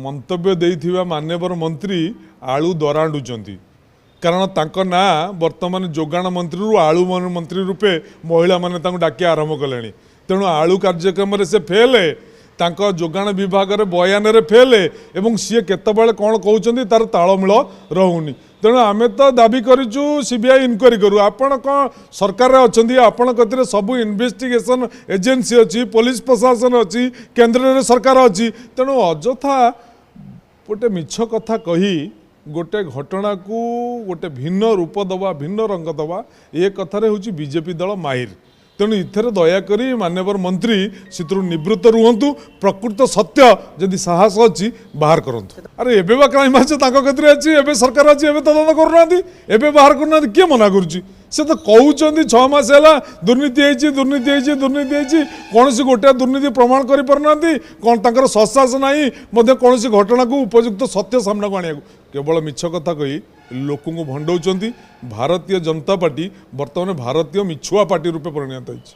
मंतव्य देइथिबा मान्यवर मंत्री आलू दराडुचंती कारण तांको ना वर्तमान जोगाण मंत्री आलू मंत्री रूपे महिला माने तांको डाकी आरंभ कले तेणु आलू कार्यक्रम से फेल तांको जोगाण विभाग रे बयान रे फेल एवं सी केतबेले कौन कहउचंती तार तालमेल रहुनी तेणु आमे तो दाबी करूँ सीबीआई इनक्वारी करूँ आपण कौन सरकार अच्छा आपण कति सबू इन्वेस्टिगेशन एजेन्सी अच्छी पुलिस प्रशासन अच्छी केन्द्र रे सरकार अच्छी तेणु अजथा गोटे मिछ कथा कही गोटे घटना को गोटे भिन्न रूप दवा भिन्न रंग दवा ये कथार हूँ बीजेपी दल माहिर तेणु इथर दयाकोरी मान्यवर मंत्री से निवृत्त रुहतु प्रकृत सत्य जदि साहस अच्छी बाहर करंतु अरे एबे बा क्राइम ब्रांच ताको कतिरे अछि एबे सरकार अछि एबे तदंत करूनांती एबे बाहर करूनांती के मना करूची से तो कहउचंती 6 मास हैला दुर्नीति हेछि दुर्नीति हेछि दुर्नीति हेछि कोनसी गोटे दुर्नीति प्रमाण करि परनांती कोन ताकर ससास नाही मध्ये कोनसी घटना को उपयुक्त सत्य सामना को आनिया केवल मिछ कथा कही लोक भंडौचंती भारतीय जनता पार्टी वर्तमान भारतीय मिछुआ पार्टी रूपे परिणत होइछि।